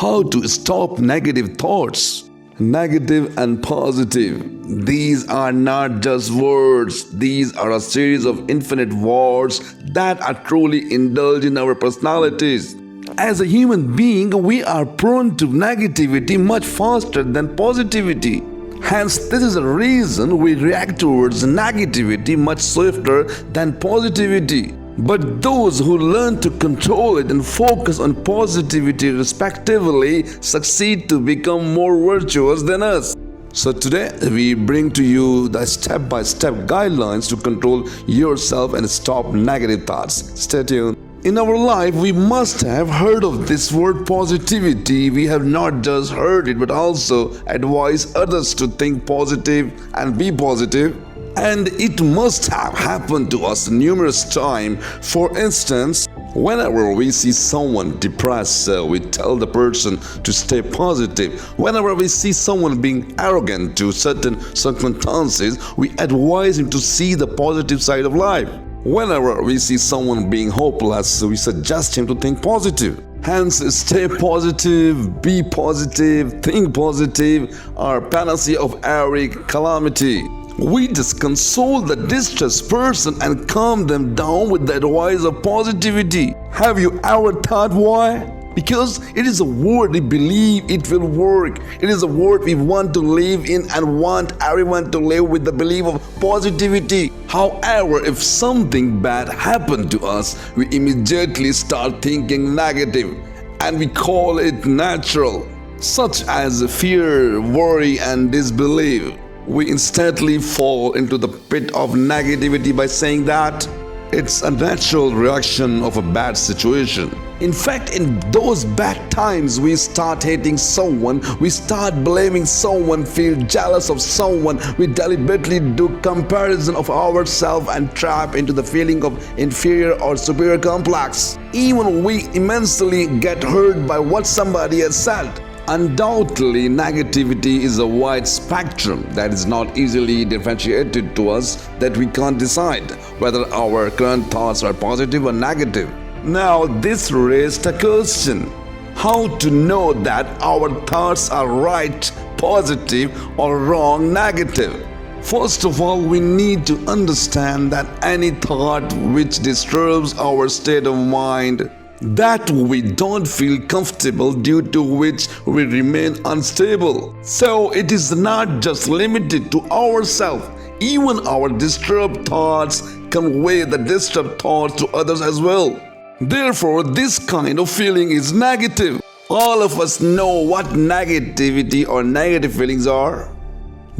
How to stop negative thoughts. Negative and positive. These are not just words, these are a series of infinite words that are truly indulged in our personalities. As a human being, we are prone to negativity much faster than positivity. Hence, this is the reason we react towards negativity much swifter than positivity. But those who learn to control it and focus on positivity respectively succeed to become more virtuous than us. So today we bring to you the step-by-step guidelines to control yourself and stop negative thoughts. Stay tuned. In our life, we must have heard of this word positivity. We have not just heard it but also advised others to think positive and be positive. And it must have happened to us numerous times. For instance, whenever we see someone depressed, we tell the person to stay positive. Whenever we see someone being arrogant to certain circumstances, we advise him to see the positive side of life. Whenever we see someone being hopeless, we suggest him to think positive. Hence, stay positive, be positive, think positive are panacea of every calamity. We just console the distressed person and calm them down with the advice of positivity. Have you ever thought why? Because it is a word we believe it will work. It is a word we want to live in and want everyone to live with the belief of positivity. However, if something bad happened to us, we immediately start thinking negative and we call it natural, such as fear, worry, and disbelief. We instantly fall into the pit of negativity by saying that it's a natural reaction of a bad situation. In fact, in those bad times, we start hating someone, we start blaming someone, feel jealous of someone, we deliberately do comparison of ourselves and trap into the feeling of inferior or superior complex. Even we immensely get hurt by what somebody has said. Undoubtedly, negativity is a wide spectrum that is not easily differentiated to us, that we can't decide whether our current thoughts are positive or negative. Now, this raised a question: how to know that our thoughts are right, positive, or wrong, negative? First of all, we need to understand that any thought which disturbs our state of mind, that we don't feel comfortable, due to which we remain unstable. So it is not just limited to ourselves. Even our disturbed thoughts convey the disturbed thoughts to others as well. Therefore, this kind of feeling is negative. All of us know what negativity or negative feelings are.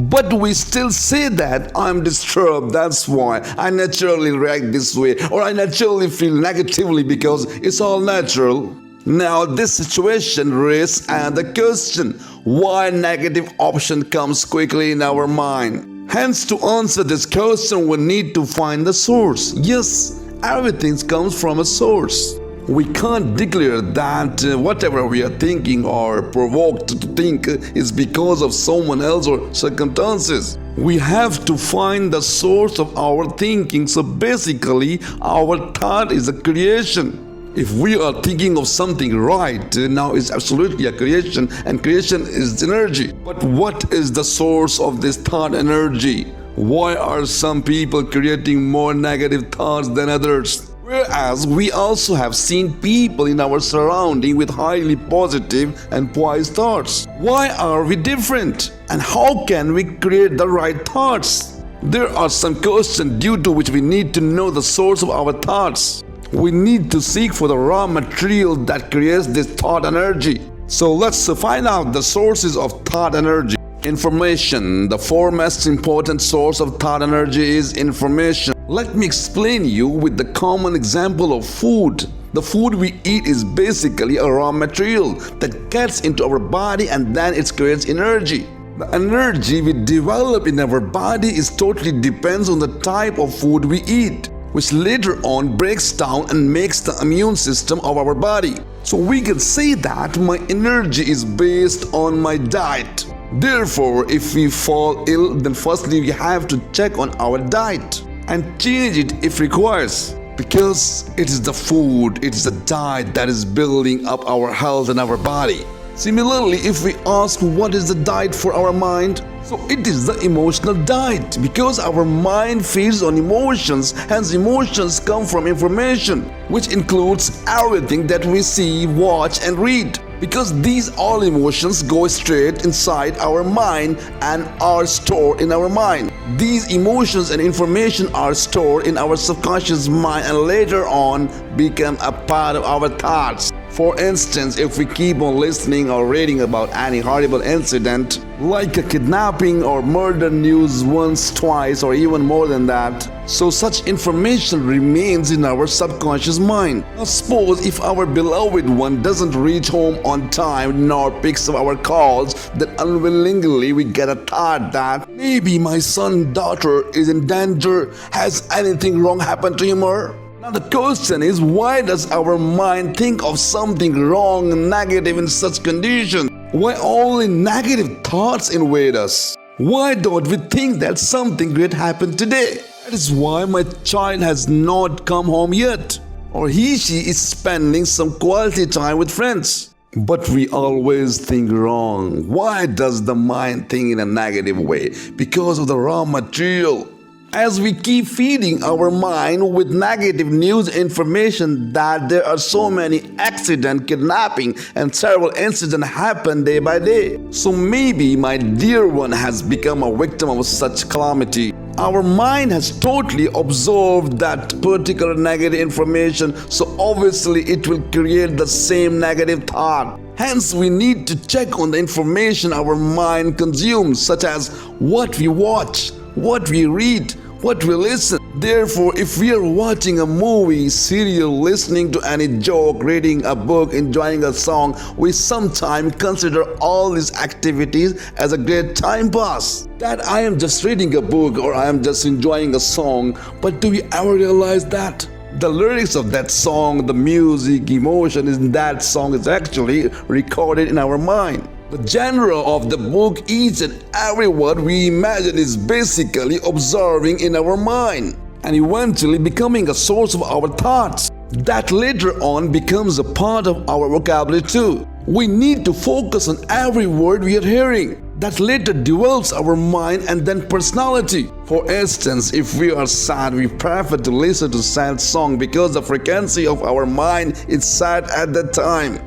But we still say that I'm disturbed, that's why I naturally react this way, or I naturally feel negatively because it's all natural. Now this situation raises another question: why negative option comes quickly in our mind? Hence, to answer this question, we need to find the source. Yes, everything comes from a source. We can't declare that whatever we are thinking or provoked to think is because of someone else or circumstances. We have to find the source of our thinking. So basically, our thought is a creation. If we are thinking of something right, now it's absolutely a creation, and creation is energy. But what is the source of this thought energy? Why are some people creating more negative thoughts than others? Whereas we also have seen people in our surrounding with highly positive and poised thoughts. Why are we different? And how can we create the right thoughts? There are some questions due to which we need to know the source of our thoughts. We need to seek for the raw material that creates this thought energy. So let's find out the sources of thought energy. Information. The foremost important source of thought energy is information. Let me explain you with the common example of food. The food we eat is basically a raw material that gets into our body and then it creates energy. The energy we develop in our body is totally depends on the type of food we eat, which later on breaks down and makes the immune system of our body. So we can say that my energy is based on my diet. Therefore, if we fall ill, then firstly we have to check on our diet and change it if requires. Because it is the food, it is the diet that is building up our health and our body. Similarly, if we ask what is the diet for our mind, so it is the emotional diet because our mind feeds on emotions, hence emotions come from information, which includes everything that we see, watch and read. Because these all emotions go straight inside our mind and are stored in our mind. These emotions and information are stored in our subconscious mind and later on become a part of our thoughts. For instance, if we keep on listening or reading about any horrible incident, like a kidnapping or murder news once, twice, or even more than that, so such information remains in our subconscious mind. Now suppose if our beloved one doesn't reach home on time nor picks up our calls, then unwillingly we get a thought that maybe my son, daughter is in danger. Has anything wrong happened to him or her? Now the question is, why does our mind think of something wrong and negative in such conditions? Why only negative thoughts invade us? Why don't we think that something great happened today? That is why my child has not come home yet. Or she is spending some quality time with friends. But we always think wrong. Why does the mind think in a negative way? Because of the raw material. As we keep feeding our mind with negative news information that there are so many accidents, kidnapping and terrible incidents happen day by day. So maybe my dear one has become a victim of such calamity. Our mind has totally absorbed that particular negative information, so obviously it will create the same negative thought. Hence, we need to check on the information our mind consumes, such as what we watch, what we read, what we listen. Therefore, if we are watching a movie, serial, listening to any joke, reading a book, enjoying a song, we sometimes consider all these activities as a great time pass. That I am just reading a book or I am just enjoying a song, but do we ever realize that the lyrics of that song, the music, emotion in that song is actually recorded in our mind? The genre of the book, each and every word we imagine is basically observing in our mind and eventually becoming a source of our thoughts. That later on becomes a part of our vocabulary too. We need to focus on every word we are hearing. That later develops our mind and then personality. For instance, if we are sad, we prefer to listen to sad song because the frequency of our mind is sad at that time,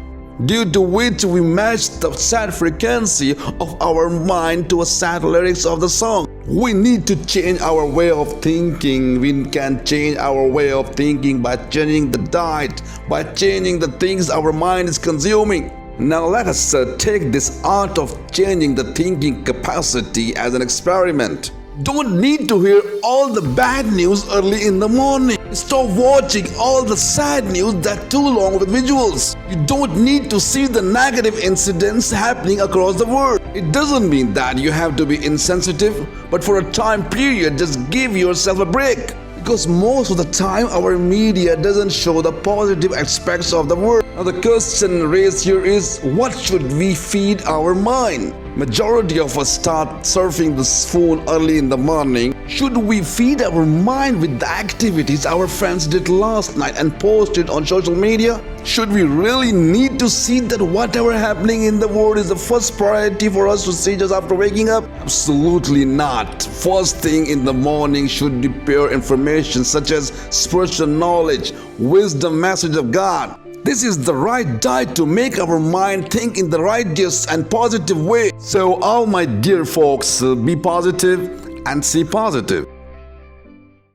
due to which we match the sad frequency of our mind to a sad lyrics of the song. We need to change our way of thinking. We can change our way of thinking by changing the diet, by changing the things our mind is consuming. Now let us take this art of changing the thinking capacity as an experiment. Don't need to hear all the bad news early in the morning. Stop watching all the sad news that too long with visuals. You don't need to see the negative incidents happening across the world. It doesn't mean that you have to be insensitive, but for a time period, just give yourself a break. Because most of the time our media doesn't show the positive aspects of the world. Now the question raised here is, what should we feed our mind? Majority of us start surfing this phone early in the morning. Should we feed our mind with the activities our friends did last night and post it on social media? Should we really need to see that whatever happening in the world is the first priority for us to see just after waking up? Absolutely not. First thing in the morning should be pure information such as spiritual knowledge, wisdom, message of God. This is the right diet to make our mind think in the righteous and positive way. So all my dear folks, be positive and see positive.